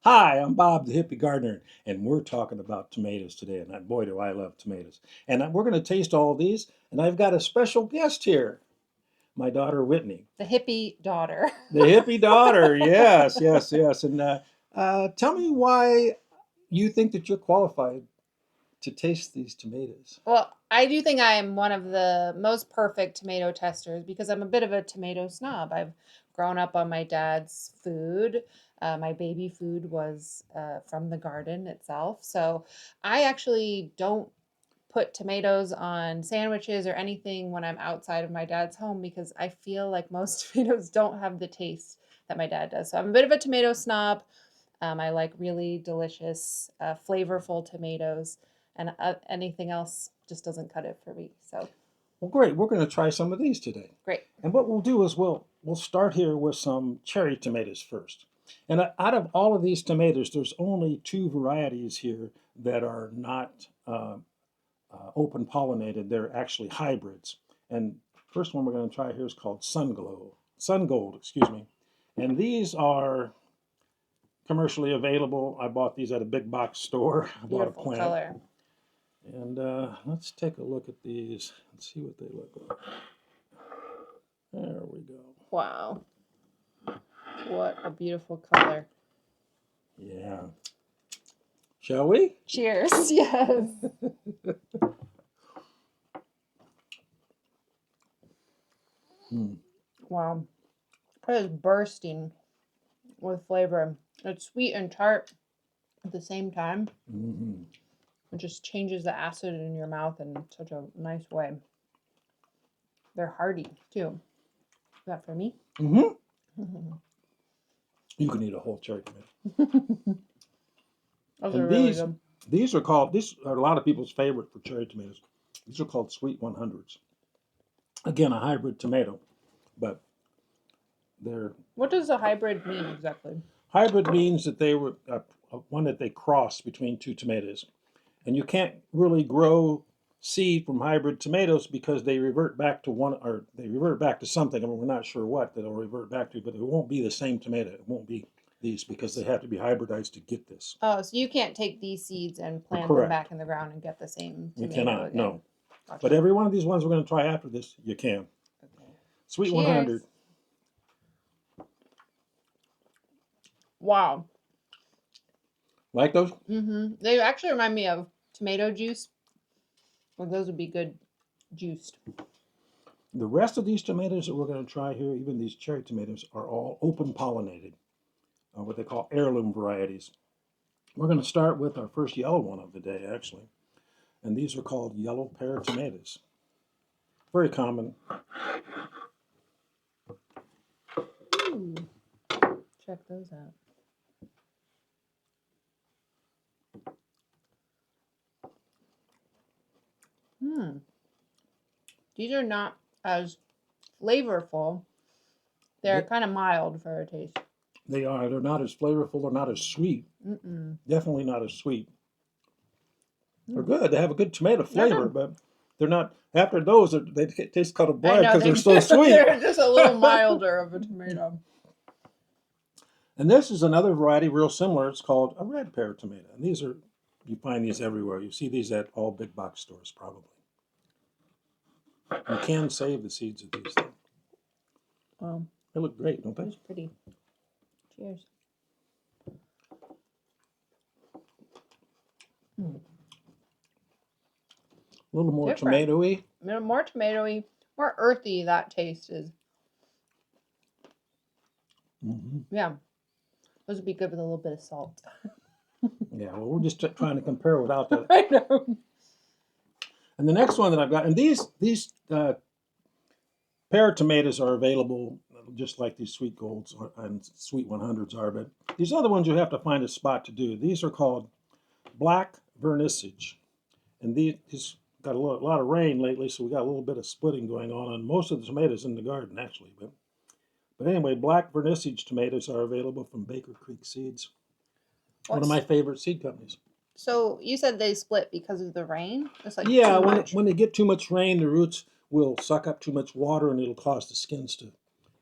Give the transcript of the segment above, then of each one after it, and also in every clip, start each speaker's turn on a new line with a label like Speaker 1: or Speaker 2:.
Speaker 1: Hi, I'm Bob the Hippie Gardener, and we're talking about tomatoes today. And boy, do I love tomatoes. And we're going to taste all these, and I've got a special guest here, my daughter Whitney.
Speaker 2: The hippie daughter.
Speaker 1: The hippie daughter, yes, yes, yes. And tell me why you think that you're qualified to taste these tomatoes.
Speaker 2: Well, I do think I am one of the most perfect tomato testers because I'm a bit of a tomato snob. I've grown up on my dad's food. My baby food was from the garden itself. So I actually don't put tomatoes on sandwiches or anything when I'm outside of my dad's home because I feel like most tomatoes don't have the taste that my dad does. So I'm a bit of a tomato snob. I like really delicious, flavorful tomatoes, and anything else just doesn't cut it for me. So
Speaker 1: Well, great. We're going to try some of these today.
Speaker 2: great.
Speaker 1: And what we'll do is we'll start here with some cherry tomatoes first. And out of all of these tomatoes, there's only two varieties here that are not open pollinated. They're actually hybrids. And first one we're going to try here is called Sun Gold, excuse me. And these are commercially available. I bought these at a big box store. I bought a
Speaker 2: Beautiful
Speaker 1: plant.
Speaker 2: color.
Speaker 1: And let's take a look at these and see what they look like. There we go.
Speaker 2: Wow. What a beautiful color.
Speaker 1: Yeah. Shall we?
Speaker 2: Cheers. Yes. Wow. It is bursting with flavor. It's sweet and tart at the same time.
Speaker 1: Mm-hmm.
Speaker 2: It just changes the acid in your mouth in such a nice way. They're hearty too. Is that for me?
Speaker 1: Mm-hmm. You can eat a whole cherry tomato.
Speaker 2: Those
Speaker 1: And
Speaker 2: are really good.
Speaker 1: these are a lot of people's favorite for cherry tomatoes. These are called sweet 100s. Again, a hybrid tomato, but they're
Speaker 2: What does a hybrid mean exactly?
Speaker 1: hybrid means that they were one that they cross between two tomatoes. And you can't really grow seed from hybrid tomatoes because they revert back to one, or they revert back to something. I mean, we're not sure what that it'll revert back to, but it won't be the same tomato. It won't be these because they have to be hybridized to get this.
Speaker 2: Oh, so you can't take these seeds and plant them
Speaker 1: Correct.
Speaker 2: back in the ground and get the same
Speaker 1: You
Speaker 2: tomato
Speaker 1: cannot,
Speaker 2: again.
Speaker 1: no.
Speaker 2: Gotcha.
Speaker 1: But every one of these ones we're going to try after this, you can.
Speaker 2: Okay.
Speaker 1: Sweet
Speaker 2: Cheers.
Speaker 1: 100.
Speaker 2: Wow.
Speaker 1: Like those?
Speaker 2: They actually remind me of tomato juice. Well, those would be good juiced.
Speaker 1: The rest of these tomatoes that we're going to try here, even these cherry tomatoes, are all open pollinated, what they call heirloom varieties. We're going to start with our first yellow one of the day, actually. And these are called yellow pear tomatoes. Very common.
Speaker 2: Ooh. Check those out. These are not as flavorful. They're kind of mild for a taste.
Speaker 1: They are. They're not as flavorful. They're not as sweet. Definitely not as sweet. They're good. They have a good tomato flavor, but they're not. After those, they taste kind of bland because they're so sweet.
Speaker 2: They're just a little milder of a tomato.
Speaker 1: And this is another variety, real similar. It's called a red pear tomato. And these are, you find these everywhere. You see these at all big box stores, probably. You can save the seeds of these, though. They look great, don't they?
Speaker 2: It's pretty. Cheers.
Speaker 1: A little more
Speaker 2: Different.
Speaker 1: tomatoey.
Speaker 2: More tomatoey, more earthy that taste is. Yeah. Those would be good with a little bit of salt.
Speaker 1: Yeah, well, we're just trying to compare without that.
Speaker 2: I know.
Speaker 1: And the next one that I've got, and these pear tomatoes are available just like these sweet golds and sweet 100s are, but these other ones you have to find a spot to do. These are called black vernissage. And these got a lot of rain lately, so we got a little bit of splitting going on most of the tomatoes in the garden, actually. But anyway, black vernissage tomatoes are available from Baker Creek Seeds. One of my favorite seed companies.
Speaker 2: So you said they split because of the rain? It's like
Speaker 1: yeah,
Speaker 2: too much.
Speaker 1: when they get too much rain, the roots will suck up too much water and it'll cause the skins to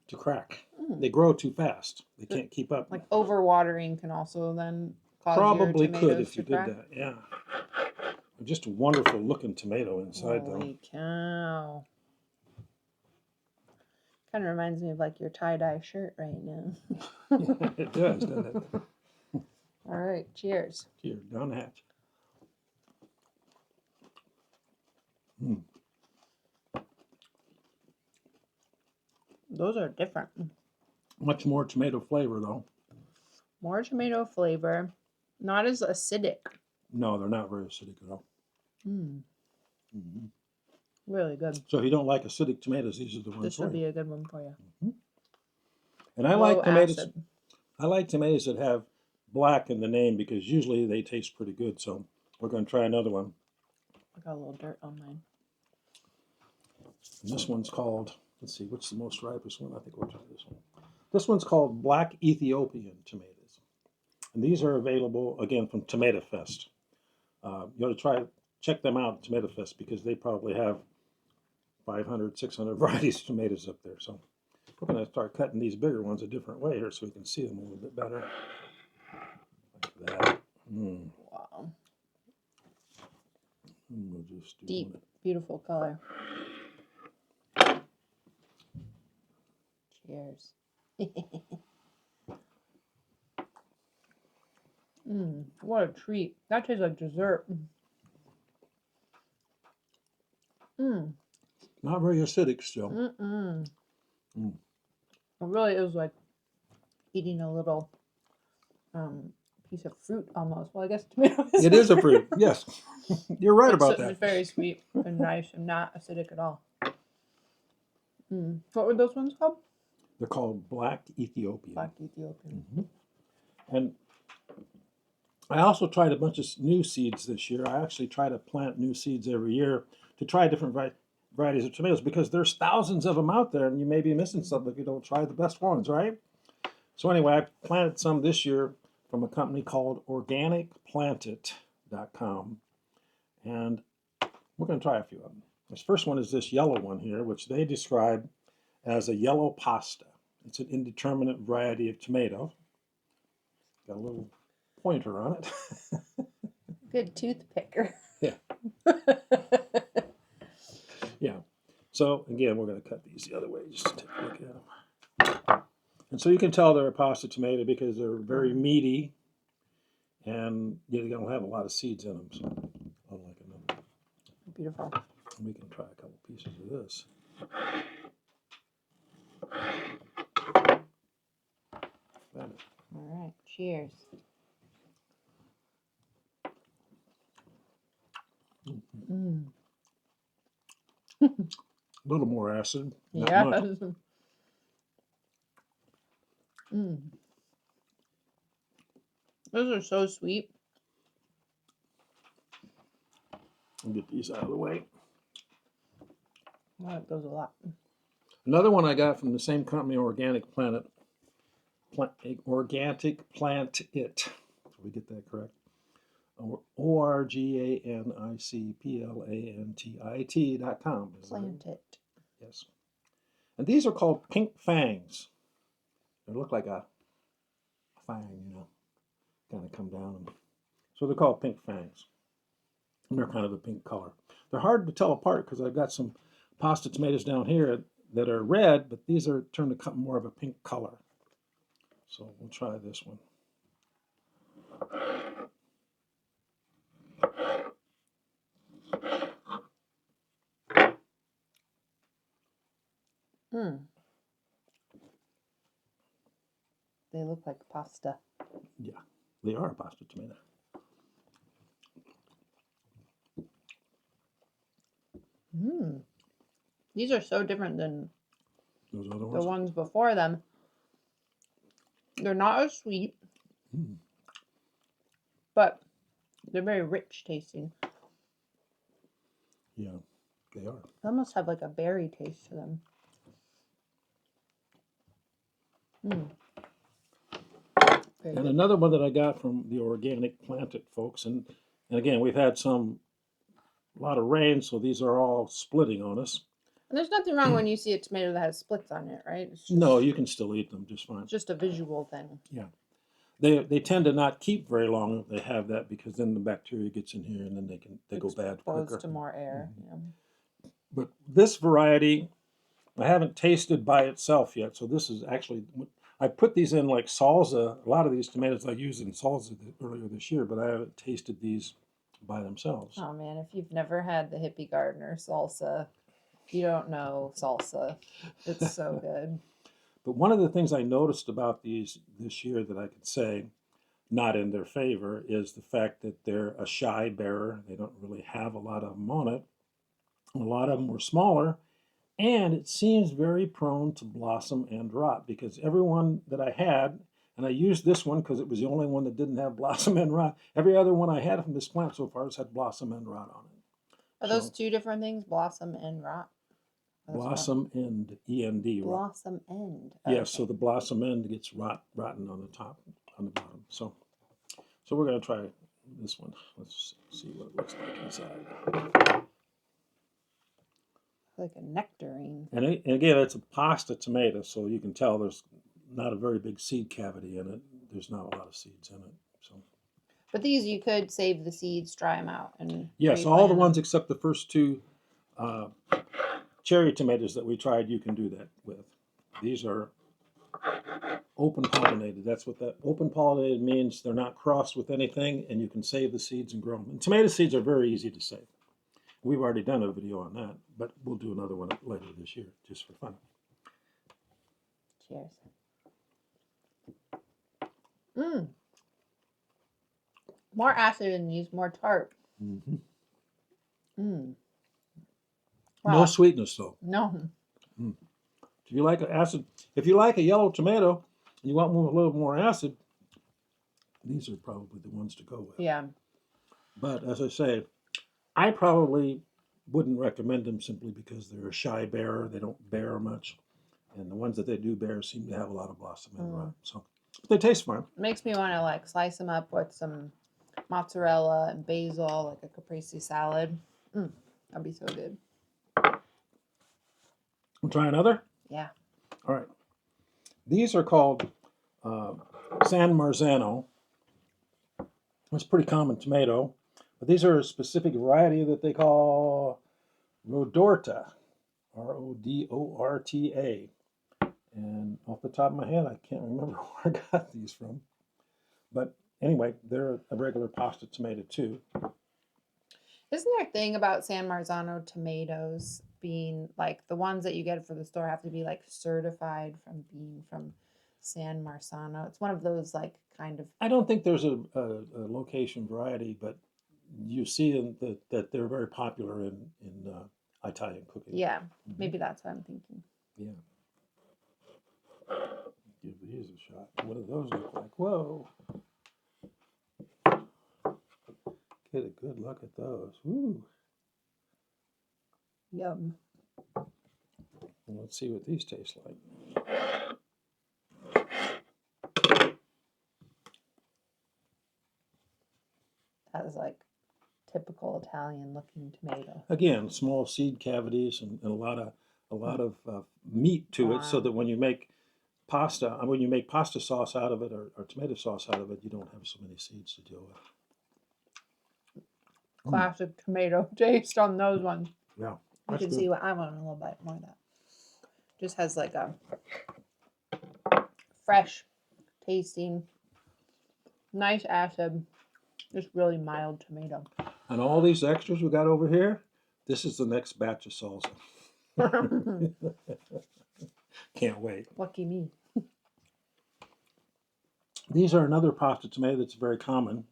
Speaker 1: to crack.
Speaker 2: Mm.
Speaker 1: They grow too fast. They can't keep up.
Speaker 2: Like overwatering can also then cause
Speaker 1: Probably
Speaker 2: your
Speaker 1: could
Speaker 2: tomatoes
Speaker 1: if you
Speaker 2: to
Speaker 1: did
Speaker 2: crack.
Speaker 1: that. Yeah. Just a wonderful looking tomato inside,
Speaker 2: Holy cow. Kind of reminds me of like your tie-dye shirt right now.
Speaker 1: though. It does, doesn't it?
Speaker 2: All right, cheers.
Speaker 1: Here, down the hatch. Mm.
Speaker 2: Those are different.
Speaker 1: Much more tomato flavor, though.
Speaker 2: More tomato flavor, not as acidic.
Speaker 1: No, they're not very acidic at all.
Speaker 2: Mm,
Speaker 1: Mm-hmm.
Speaker 2: really good.
Speaker 1: So if you don't like acidic tomatoes, these are the ones
Speaker 2: This
Speaker 1: for
Speaker 2: would
Speaker 1: you.
Speaker 2: be a good one for you.
Speaker 1: Mm-hmm. And I
Speaker 2: Low
Speaker 1: like tomatoes.
Speaker 2: acid.
Speaker 1: I like tomatoes that have black in the name because usually they taste pretty good. So we're going to try another one.
Speaker 2: I got a little dirt on mine.
Speaker 1: And this one's called, let's see, what's the most ripest one? I think we'll try this one. This one's called Black Ethiopian tomatoes. And these are available, again, from Tomato Fest. You ought to check them out at Tomato Fest because they probably have 500, 600 varieties of tomatoes up there. So we're going to start cutting these bigger ones a different way here so we can see them a little bit better. Like that. Mm.
Speaker 2: Wow.
Speaker 1: And we'll just do
Speaker 2: Deep,
Speaker 1: one.
Speaker 2: beautiful color. Cheers. What a treat. That tastes like dessert.
Speaker 1: Not very acidic still.
Speaker 2: Mm.
Speaker 1: Mm.
Speaker 2: It really is like eating a little piece of fruit almost. Well, I guess tomato
Speaker 1: It is a fruit, yes. You're right about
Speaker 2: It's
Speaker 1: that.
Speaker 2: very sweet and nice and not acidic at all. What were those ones called?
Speaker 1: They're called Black Ethiopian.
Speaker 2: Black Ethiopian.
Speaker 1: Mm-hmm. And I also tried a bunch of new seeds this year. I actually try to plant new seeds every year to try different varieties of tomatoes because there's thousands of them out there and you may be missing something if you don't try the best ones, right? So anyway, I planted some this year from a company called organicplanted.com. And we're going to try a few of them. This first one is this yellow one here, which they describe as a yellow pasta. It's an indeterminate variety of tomato. Got a little pointer on it.
Speaker 2: Good toothpicker.
Speaker 1: Yeah. Yeah. So again, we're going to cut these the other way just to take a look at them. And so you can tell they're a pasta tomato because they're very meaty and they don't have a lot of seeds in them. So unlike another.
Speaker 2: Beautiful.
Speaker 1: We can try a couple pieces of this.
Speaker 2: All right. Cheers.
Speaker 1: A little more acid. Not much.
Speaker 2: Those are so sweet.
Speaker 1: I'll get these out of the way.
Speaker 2: I like those a lot.
Speaker 1: Another one I got from the same company, Organic Plant It. Did we get that correct? ORGANICPLANTIT.com.
Speaker 2: Plant it.
Speaker 1: Yes. And these are called pink fangs. They look like a fang, you know, kind of come down. So they're called pink fangs. And they're kind of a pink color. They're hard to tell apart because I've got some pasta tomatoes down here that are red, but these are turned to come more of a pink color. So we'll try this one.
Speaker 2: They look like pasta.
Speaker 1: Yeah, they are a pasta tomato.
Speaker 2: These are so different than
Speaker 1: Those other
Speaker 2: the ones before them. They're not as sweet, but they're very rich tasting.
Speaker 1: Yeah, they are.
Speaker 2: They almost have like a berry taste to them.
Speaker 1: And another one that I got from the Organic Planted folks, and again, we've had a lot of rain, so these are all splitting on us.
Speaker 2: And there's nothing wrong when you see a tomato that has splits on it, right? It's just,
Speaker 1: No, you can still eat them just fine.
Speaker 2: just a visual thing.
Speaker 1: Yeah. They tend to not keep very long if they have that, because then the bacteria gets in here and then they go bad
Speaker 2: Exposed
Speaker 1: quicker.
Speaker 2: to more air. Yeah.
Speaker 1: But this variety, I haven't tasted by itself yet. So this is actually, I put these in like salsa. A lot of these tomatoes I used in salsa earlier this year, but I haven't tasted these by themselves.
Speaker 2: Oh man, if you've never had the Hippie Gardener salsa, you don't know salsa. It's so good.
Speaker 1: But one of the things I noticed about these this year that I could say not in their favor is the fact that they're a shy bearer. They don't really have a lot of them on it. A lot of them were smaller, and it seems very prone to blossom and rot, because every one that I had, and I used this one because it was the only one that didn't have blossom and rot. Every other one I had from this plant so far has had blossom and rot on it.
Speaker 2: Are those two different things, blossom and rot?
Speaker 1: Blossom end, END.
Speaker 2: Blossom end.
Speaker 1: Okay. Yeah, so the blossom end gets rotten on the top, on the bottom. So we're going to try this one. Let's see what it looks like inside.
Speaker 2: Like a nectarine.
Speaker 1: And again, it's a pasta tomato, so you can tell there's not a very big seed cavity in it. There's not a lot of seeds in it. So.
Speaker 2: But these you could save the seeds, dry them out, and
Speaker 1: yes, all the ones except the first two cherry tomatoes that we tried, you can do that with. These are open pollinated. That's what that open pollinated means. They're not crossed with anything, and you can save the seeds and grow them. And tomato seeds are very easy to save. We've already done a video on that, but we'll do another one later this year just for fun.
Speaker 2: Cheers. Mmm. More acid in these, more tart.
Speaker 1: Mm-hmm.
Speaker 2: Mmm.
Speaker 1: Wow. No sweetness though.
Speaker 2: No.
Speaker 1: Mm. If you like acid, if you like a yellow tomato and you want one with a little more acid, these are probably the ones to go with.
Speaker 2: Yeah.
Speaker 1: But as I say, I probably wouldn't recommend them simply because they're a shy bearer. They don't bear much. And the ones that they do bear seem to have a lot of blossom and rot. So but they taste fine.
Speaker 2: It makes me want to like slice them up with some mozzarella and basil, like a caprese salad. That'd be so good.
Speaker 1: We'll try another?
Speaker 2: Yeah.
Speaker 1: All right. These are called San Marzano. It's a pretty common tomato. But these are a specific variety that they call Rodorta, Rodorta. And off the top of my head, I can't remember where I got these from. But anyway, they're a regular pasta tomato too.
Speaker 2: Isn't there a thing about San Marzano tomatoes being like the ones that you get for the store have to be like certified from being from San Marzano? It's one of those like kind of.
Speaker 1: I don't think there's a location variety, but you see that they're very popular in Italian cooking.
Speaker 2: Yeah, maybe that's what I'm thinking.
Speaker 1: Yeah. Give these a shot. What do those look like? Whoa. Get a good look at those. Woo.
Speaker 2: Yum.
Speaker 1: And let's see what these taste like.
Speaker 2: That is like typical Italian looking tomato.
Speaker 1: Again, small seed cavities and a lot of meat to it, so that when you make pasta sauce out of it or tomato sauce out of it, you don't have so many seeds to deal with.
Speaker 2: Classic tomato taste on those ones.
Speaker 1: Yeah.
Speaker 2: You can see what I want a little bit more of that. Just has like a fresh tasting, nice acid, just really mild tomato.
Speaker 1: And all these extras we got over here, this is the next batch of salsa. Can't wait.
Speaker 2: Lucky me.
Speaker 1: These are another pasta tomato that's very common.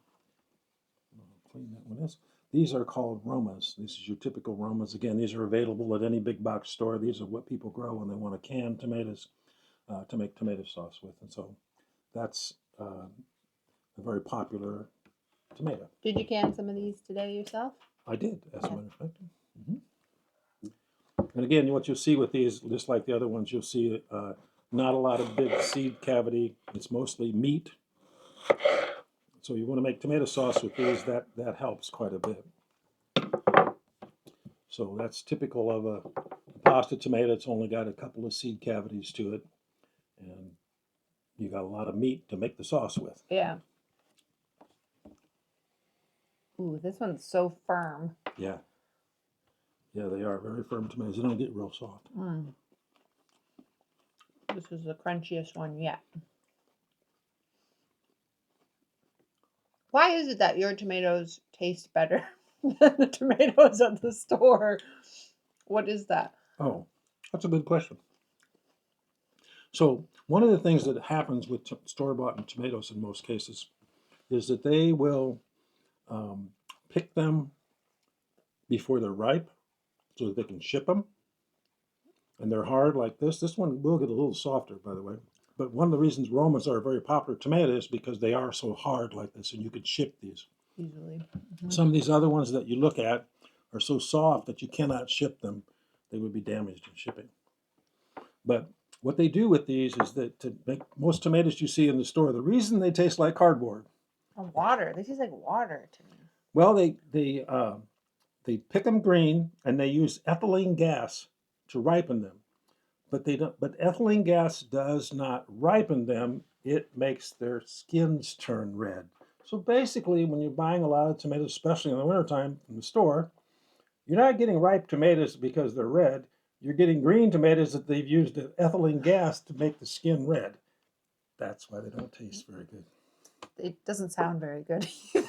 Speaker 1: I'll clean that one is. These are called Romas. This is your typical Romas. Again, these are available at any big box store. These are what people grow when they want to can tomatoes to make tomato sauce with. And so that's a very popular tomato.
Speaker 2: Did you can some of these today yourself?
Speaker 1: I did, as a matter of fact. And again, what you'll see with these, just like the other ones, you'll see not a lot of big seed cavity. It's mostly meat. So you want to make tomato sauce with these, that helps quite a bit. So that's typical of a pasta tomato. It's only got a couple of seed cavities to it, and you got a lot of meat to make the sauce with.
Speaker 2: Yeah. Ooh, this one's so firm.
Speaker 1: Yeah. Yeah, they are very firm tomatoes. They don't get real soft.
Speaker 2: This is the crunchiest one yet. Why is it that your tomatoes taste better than the tomatoes at the store? What is that?
Speaker 1: Oh, that's a good question. So one of the things that happens with store-bought tomatoes in most cases is that they will pick them before they're ripe so that they can ship them. And they're hard like this. This one will get a little softer, by the way. But one of the reasons Romas are a very popular tomato is because they are so hard like this, and you can ship these.
Speaker 2: Easily.
Speaker 1: Some of these other ones that you look at are so soft that you cannot ship them. They would be damaged in shipping. But what they do with these is that to make most tomatoes you see in the store, the reason they taste like cardboard.
Speaker 2: Oh, water. They taste like water to me.
Speaker 1: Well, they pick them green and they use ethylene gas to ripen them. But they don't. But ethylene gas does not ripen them. It makes their skins turn red. So basically, when you're buying a lot of tomatoes, especially in the wintertime from the store, you're not getting ripe tomatoes because they're red. You're getting green tomatoes that they've used ethylene gas to make the skin red. That's why they don't taste very good.
Speaker 2: It doesn't sound very good either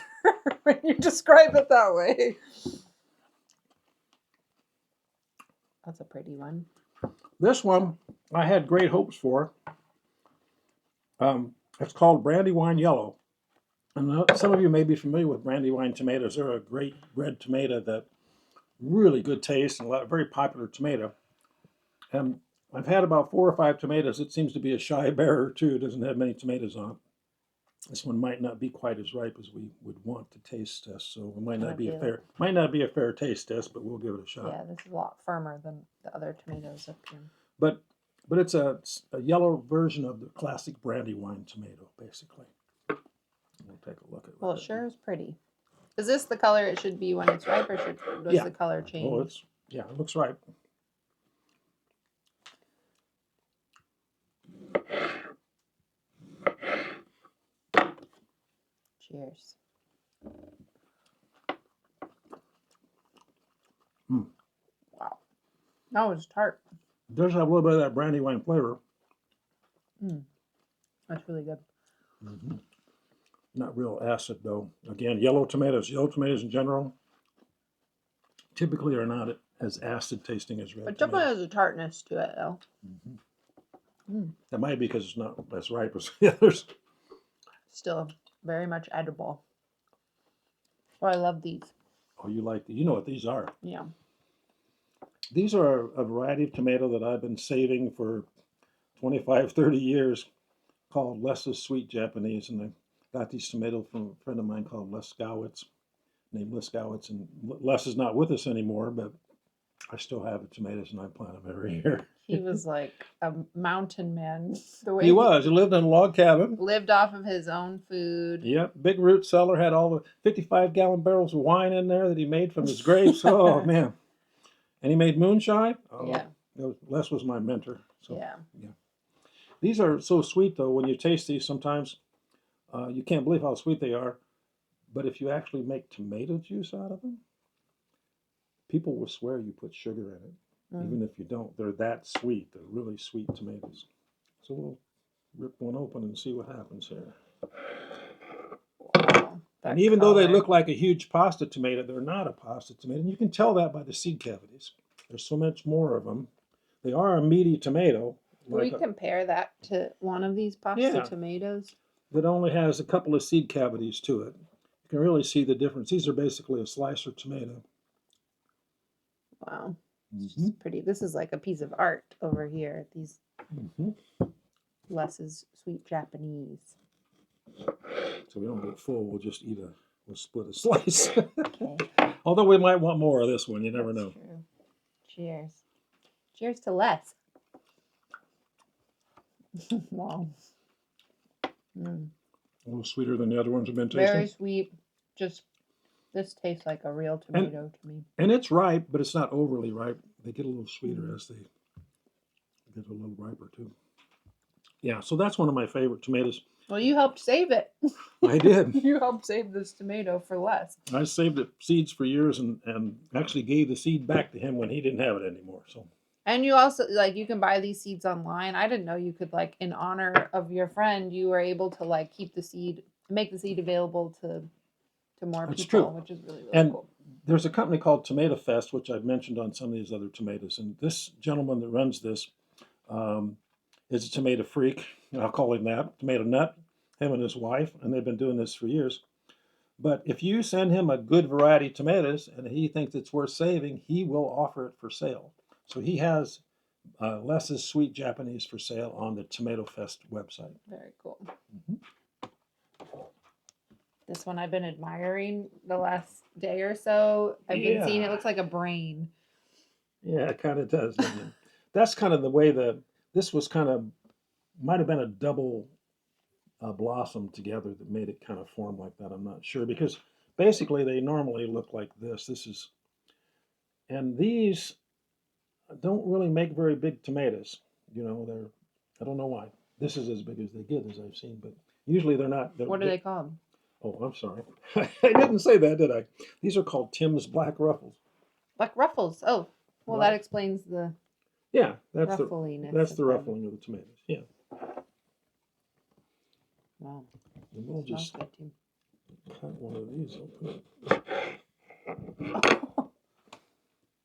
Speaker 2: when you describe it that way. That's a pretty one.
Speaker 1: This one I had great hopes for. It's called Brandywine Yellow. And some of you may be familiar with Brandywine tomatoes. They're a great red tomato that really good taste and a very popular tomato. And I've had about 4 or 5 tomatoes. It seems to be a shy bearer too. It doesn't have many tomatoes on it. This one might not be quite as ripe as we would want to taste test, so it might not be a fair taste test, but we'll give it a shot.
Speaker 2: Yeah, this is a lot firmer than the other tomatoes up here.
Speaker 1: But it's a yellow version of the classic Brandywine tomato, basically. We'll take a look at it.
Speaker 2: Well, it sure is pretty. Is this the color it should be when it's ripe, or does the color change?
Speaker 1: Oh, it looks ripe.
Speaker 2: Cheers. Wow. That was tart.
Speaker 1: It does have a little bit of that Brandywine flavor.
Speaker 2: That's really good.
Speaker 1: Not real acid, though. Again, yellow tomatoes in general typically are not as acid tasting as red
Speaker 2: But
Speaker 1: tomatoes.
Speaker 2: definitely has a tartness to it, though.
Speaker 1: That might be because it's not as ripe as the others.
Speaker 2: Still very much edible. Oh, I love these.
Speaker 1: Oh, you know what these are.
Speaker 2: Yeah.
Speaker 1: These are a variety of tomato that I've been saving for 25, 30 years called Les's Sweet Japanese. And I got these tomatoes from a friend of mine called Les Gowitz, named Les Gowitz. And Les is not with us anymore, but I still have the tomatoes and I plant them every year.
Speaker 2: He was like a mountain man. The way
Speaker 1: He was. He lived in a log cabin.
Speaker 2: Lived off of his own food.
Speaker 1: Yep. Big root cellar, had all the 55-gallon barrels of wine in there that he made from his grapes. Oh, man. And he made moonshine. Oh,
Speaker 2: Yeah.
Speaker 1: Les was my mentor. So,
Speaker 2: Yeah.
Speaker 1: These are so sweet, though. When you taste these, sometimes you can't believe how sweet they are. But if you actually make tomato juice out of them, people will swear you put sugar in it. Even if you don't, they're that sweet. They're really sweet tomatoes. So we'll rip one open and see what happens here.
Speaker 2: Wow,
Speaker 1: and even though they look like a huge pasta tomato, they're not a pasta tomato. And you can tell that by the seed cavities. There's so much more of them. They are a meaty tomato.
Speaker 2: Can we compare that to one of these pasta tomatoes?
Speaker 1: That only has a couple of seed cavities to it. You can really see the difference. These are basically a slicer tomato.
Speaker 2: Wow. It's just pretty. This is like a piece of art over here. These Les's Sweet Japanese.
Speaker 1: So we don't get full. We'll split a slice.
Speaker 2: Okay.
Speaker 1: Although we might want more of this one. You never know.
Speaker 2: True. Cheers. Cheers to Les. Wow.
Speaker 1: A little sweeter than the other ones have been tasting.
Speaker 2: Very sweet. Just This tastes like a real tomato to me.
Speaker 1: And it's ripe, but it's not overly ripe. They get a little sweeter as they get a little riper too. Yeah, so that's one of my favorite tomatoes.
Speaker 2: Well, you helped save it.
Speaker 1: I did.
Speaker 2: You helped save this tomato for less.
Speaker 1: I saved it seeds for years and actually gave the seed back to him when he didn't have it anymore. So
Speaker 2: And you also like you can buy these seeds online. I didn't know you could like in honor of your friend, you were able to like keep the seed, make the seed available to more
Speaker 1: that's
Speaker 2: people,
Speaker 1: true.
Speaker 2: which is really
Speaker 1: And
Speaker 2: cool.
Speaker 1: there's a company called Tomato Fest, which I've mentioned on some of these other tomatoes. And this gentleman that runs this is a tomato freak. I'll call him that, tomato nut, him and his wife. And they've been doing this for years. But if you send him a good variety of tomatoes and he thinks it's worth saving, he will offer it for sale. So he has Les's Sweet Japanese for sale on the Tomato Fest website.
Speaker 2: Very cool. This one I've been admiring the last day or so. I've been seeing it looks like a brain.
Speaker 1: Yeah, it kind of does, doesn't it? That's kind of the way this was kind of, might have been a double blossom together that made it kind of form like that. I'm not sure because basically they normally look like this. And these don't really make very big tomatoes. I don't know why. This is as big as they get as I've seen, but usually they're not.
Speaker 2: What are they called?
Speaker 1: Oh, I'm sorry. I didn't say that, did I? These are called Tim's Black Ruffles.
Speaker 2: Black ruffles. Oh, well,
Speaker 1: Right.
Speaker 2: that explains the
Speaker 1: Yeah, that's
Speaker 2: ruffliness.
Speaker 1: the ruffling of the tomatoes. Yeah.
Speaker 2: Wow.
Speaker 1: And we'll
Speaker 2: Smells
Speaker 1: just
Speaker 2: good too.
Speaker 1: cut one of these open.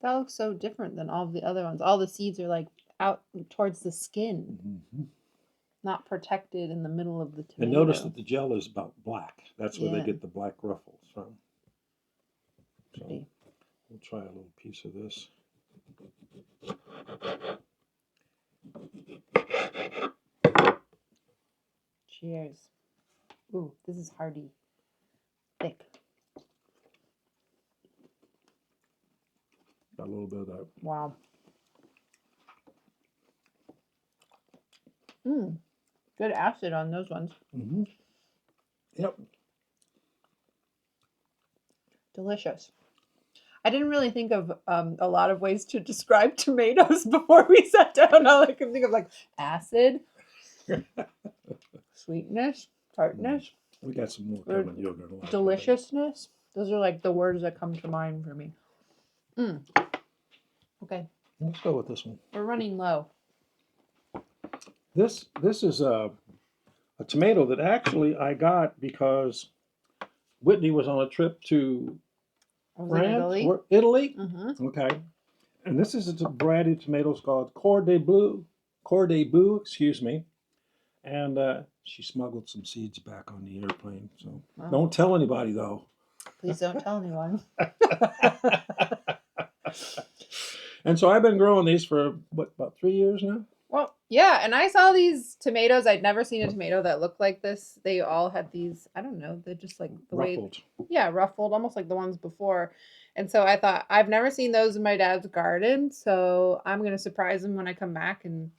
Speaker 2: That looks so different than all of the other ones. All the seeds are like out towards the skin, not protected in the middle of the tomato.
Speaker 1: And notice that the gel is about black. That's where they
Speaker 2: Yeah.
Speaker 1: get the black ruffles from. So
Speaker 2: Pretty.
Speaker 1: we'll try a little piece of this.
Speaker 2: Cheers. Ooh, this is hearty. Thick.
Speaker 1: Got a little bit of that.
Speaker 2: Wow. Good acid on those ones.
Speaker 1: Yep.
Speaker 2: Delicious. I didn't really think of a lot of ways to describe tomatoes before we sat down. All I could think of like acid, sweetness, tartness,
Speaker 1: We got some more coming. You're gonna like
Speaker 2: deliciousness. Those are like the words that come to mind for me. Okay,
Speaker 1: Let's go with this one.
Speaker 2: we're running low.
Speaker 1: This is a tomato that actually I got because Whitney was on a trip to France or Italy. Okay. And this is a variety of tomatoes called Cor de Bleu, excuse me. And she smuggled some seeds back on the airplane. So don't tell anybody though.
Speaker 2: Please don't tell anyone.
Speaker 1: And so I've been growing these for about 3 years now?
Speaker 2: Well, yeah, and I saw these tomatoes. I'd never seen a tomato that looked like this. They all had these, I don't know, they're just like the
Speaker 1: ruffled.
Speaker 2: Ruffled, almost like the ones before. And so I thought, I've never seen those in my dad's garden, so I'm going to surprise him when I come back and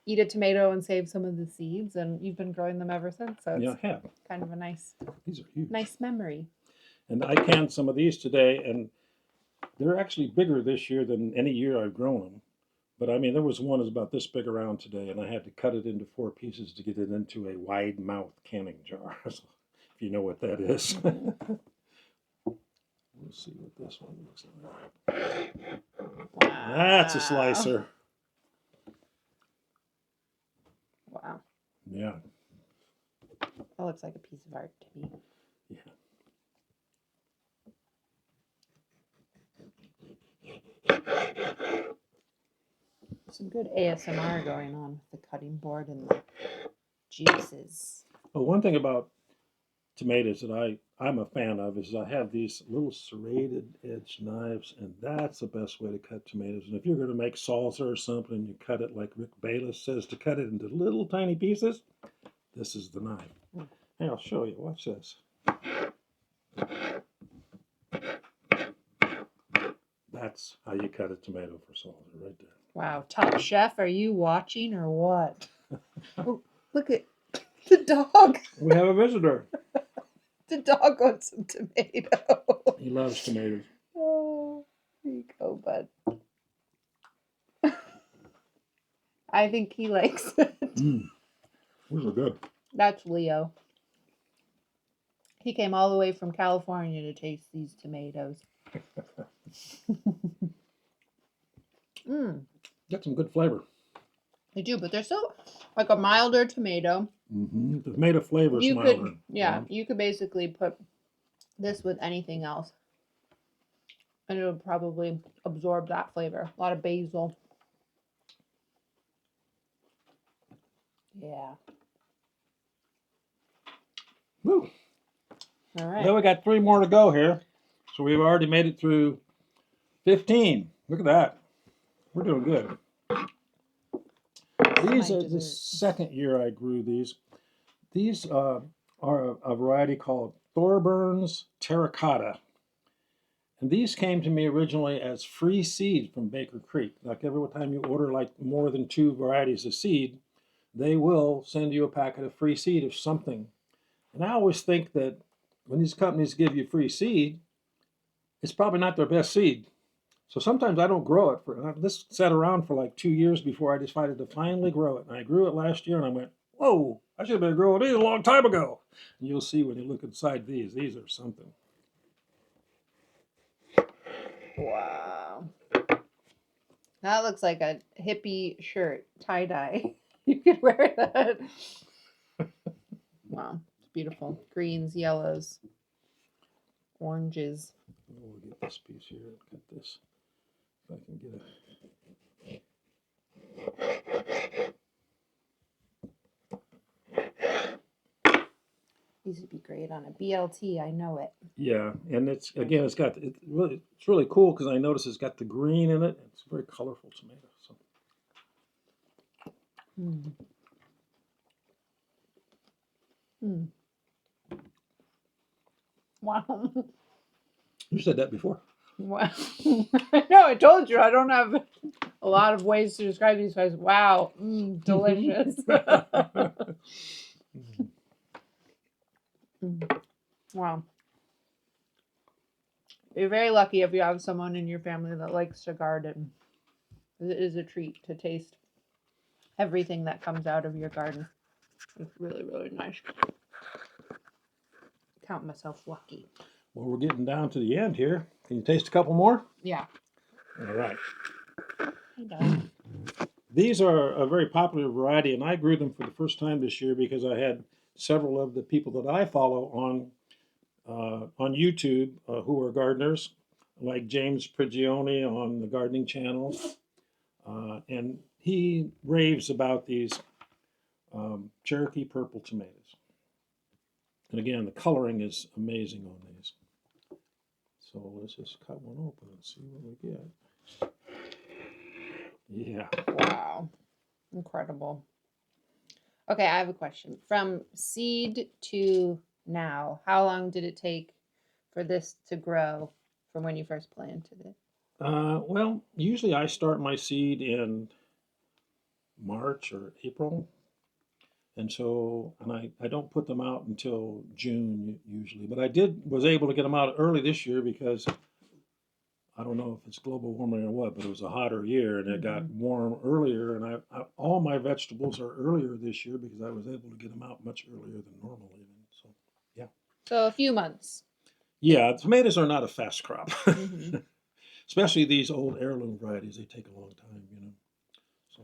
Speaker 2: eat a tomato and save some of the seeds. And you've been growing them ever since, so it's
Speaker 1: I have.
Speaker 2: kind of a nice,
Speaker 1: these are huge.
Speaker 2: Nice memory.
Speaker 1: And I canned some of these today, and they're actually bigger this year than any year I've grown them. But I mean, there was one that's about this big around today, and I had to cut it into 4 pieces to get it into a wide mouth canning jar, if you know what that is. We'll see what this one looks like.
Speaker 2: Wow.
Speaker 1: That's a slicer.
Speaker 2: Wow.
Speaker 1: Yeah.
Speaker 2: That looks like a piece of art to me.
Speaker 1: Yeah.
Speaker 2: Some good ASMR going on with the cutting board and the juices.
Speaker 1: Well, one thing about tomatoes that I'm a fan of is I have these little serrated edge knives, and that's the best way to cut tomatoes. And if you're going to make salsa or something, and you cut it like Rick Bayless says, to cut it into little tiny pieces, this is the knife. Hey, I'll show you. Watch this. That's how you cut a tomato for salsa, right there.
Speaker 2: Wow, Top Chef, are you watching or what? Oh, look at the dog.
Speaker 1: We have a visitor.
Speaker 2: The dog wants some tomato.
Speaker 1: He loves tomatoes.
Speaker 2: Oh, there you go, bud. I think he likes it.
Speaker 1: These are good.
Speaker 2: That's Leo. He came all the way from California to taste these tomatoes.
Speaker 1: Got some good flavor.
Speaker 2: They do, but they're still like a milder tomato.
Speaker 1: The tomato flavor is
Speaker 2: You
Speaker 1: milder.
Speaker 2: could, yeah, you could basically put this with anything else, and it would probably absorb that flavor. A lot of basil. Yeah.
Speaker 1: Woo.
Speaker 2: All right.
Speaker 1: Well, we got 3 more to go here. So we've already made it through 15. Look at that. We're doing good. These are the second year I grew these. These are a variety called Thorburns Terracotta. And these came to me originally as free seed from Baker Creek. Like every time you order like more than 2 varieties of seed, they will send you a packet of free seed of something. And I always think that when these companies give you free seed, it's probably not their best seed. So sometimes I don't grow it. This sat around for like 2 years before I decided to finally grow it. And I grew it last year and I went, whoa, I should have been growing these a long time ago. And you'll see when you look inside these are something.
Speaker 2: Wow. That looks like a hippie shirt, tie-dye. You could wear that. Wow, it's beautiful. Greens, yellows, oranges.
Speaker 1: We'll get this piece here. Cut this. If I can get
Speaker 2: These would be great on a BLT. I know it.
Speaker 1: Yeah, and it's really cool because I notice it's got the green in it. It's a very colorful tomato. So.
Speaker 2: Wow.
Speaker 1: You said that before.
Speaker 2: Wow. No, I told you I don't have a lot of ways to describe these guys. Wow. Delicious. Wow. You're very lucky if you have someone in your family that likes to garden. It is a treat to taste everything that comes out of your garden. It's really, really nice. Count myself lucky.
Speaker 1: Well, we're getting down to the end here. Can you taste a couple more?
Speaker 2: Yeah.
Speaker 1: All right. These are a very popular variety, and I grew them for the first time this year because I had several of the people that I follow on YouTube who are gardeners, like James Prigioni on the gardening channel, and he raves about these Cherokee purple tomatoes. And again, the coloring is amazing on these. So let's just cut one open and see what we get. Yeah.
Speaker 2: Wow. Incredible. Okay, I have a question. From seed to now, how long did it take for this to grow from when you first planted it?
Speaker 1: Well, usually I start my seed in March or April. And so, I don't put them out until June usually, but was able to get them out early this year because I don't know if it's global warming or what, but it was a hotter year and it got warm earlier. And all my vegetables are earlier this year because I was able to get them out much earlier than normal even. So, yeah.
Speaker 2: So a few months.
Speaker 1: Yeah, tomatoes are not a fast crop, especially these old heirloom varieties. They take a long time, you know. So.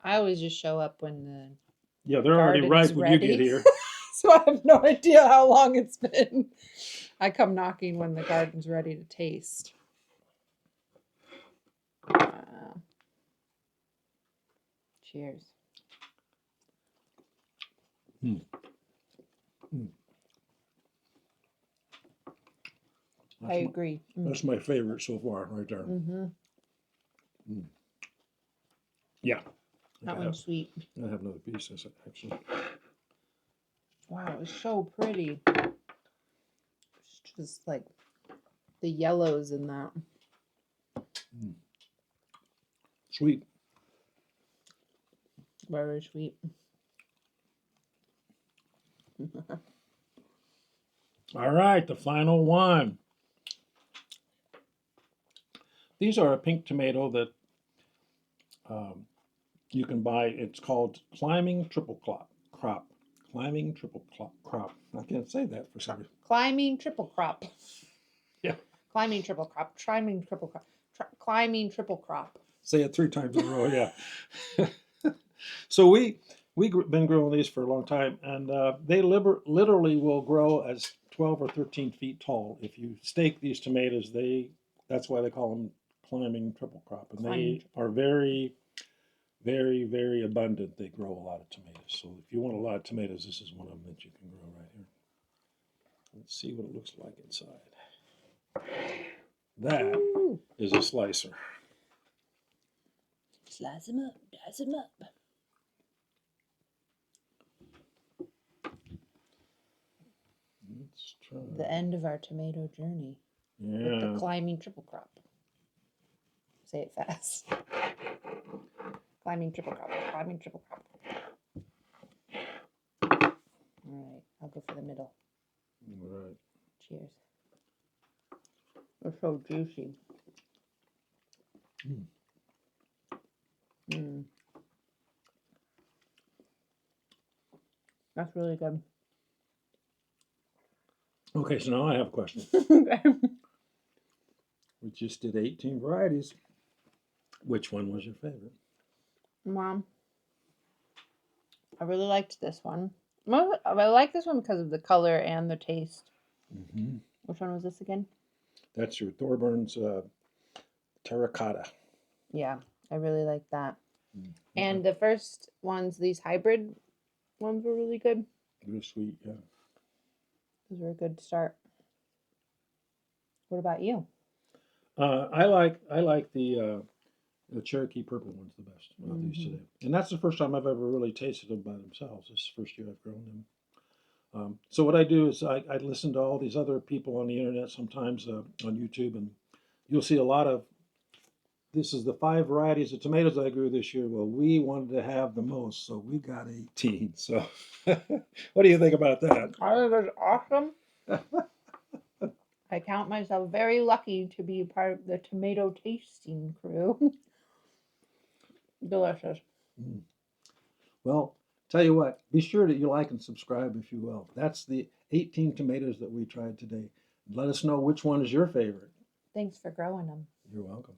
Speaker 2: I always just show up when the
Speaker 1: they're already ripe when you get here.
Speaker 2: So I have no idea how long it's been. I come knocking when the garden's ready to taste. Cheers. I agree.
Speaker 1: That's my favorite so far, right there. Yeah.
Speaker 2: That one's sweet.
Speaker 1: I have another piece, actually.
Speaker 2: Wow, it's so pretty. It's just like the yellows in that.
Speaker 1: Sweet.
Speaker 2: Very sweet.
Speaker 1: All right, the final one. These are a pink tomato that um, you can buy. It's called climbing triple crop. Climbing triple crop. I can't say that for some reason.
Speaker 2: Climbing triple crop.
Speaker 1: Yeah.
Speaker 2: Climbing triple crop. Climbing triple crop. Climbing triple crop.
Speaker 1: Say it 3 times in a row. Yeah. So we've been growing these for a long time, and they literally will grow as 12 or 13 feet tall. If you stake these tomatoes, that's why they call them climbing triple crop, and
Speaker 2: Climbing
Speaker 1: they are very, very, very abundant. They grow a lot of tomatoes. So if you want a lot of tomatoes, this is one of them that you can grow right here. Let's see what it looks like inside. That
Speaker 2: Ooh.
Speaker 1: is a slicer.
Speaker 2: Slice them up. Dice them up.
Speaker 1: Let's try.
Speaker 2: The end of our tomato journey with the
Speaker 1: Yeah.
Speaker 2: climbing triple crop. Say it fast. Climbing triple crop. Climbing triple crop. All right, I'll go for the middle.
Speaker 1: All right.
Speaker 2: Cheers. They're so juicy.
Speaker 1: Mm.
Speaker 2: Mm. That's really good.
Speaker 1: Okay, so now I have a question. We just did 18 varieties. Which one was your favorite?
Speaker 2: Mom, I really liked this one. I like this one because of the color and the taste.
Speaker 1: Mm-hmm.
Speaker 2: Which one was this again?
Speaker 1: That's your Thorburns terracotta.
Speaker 2: Yeah, I really like that.
Speaker 1: Okay.
Speaker 2: And the first ones, these hybrid ones were really good.
Speaker 1: Real sweet, yeah.
Speaker 2: Those were a good start. What about you?
Speaker 1: I like the Cherokee purple ones the best of these
Speaker 2: Mm-hmm.
Speaker 1: today, and that's the first time I've ever really tasted them by themselves. This is the first year I've grown them. So what I do is I listen to all these other people on the internet sometimes on YouTube, and you'll see a lot of this is the 5 varieties of tomatoes I grew this year. Well, we wanted to have the most, so we got 18. So, what do you think about that?
Speaker 2: I think it was awesome. I count myself very lucky to be a part of the tomato tasting crew. Delicious.
Speaker 1: Mm. Well, tell you what, be sure that you like and subscribe if you will. That's the 18 tomatoes that we tried today. Let us know which one is your favorite.
Speaker 2: Thanks for growing them.
Speaker 1: You're welcome.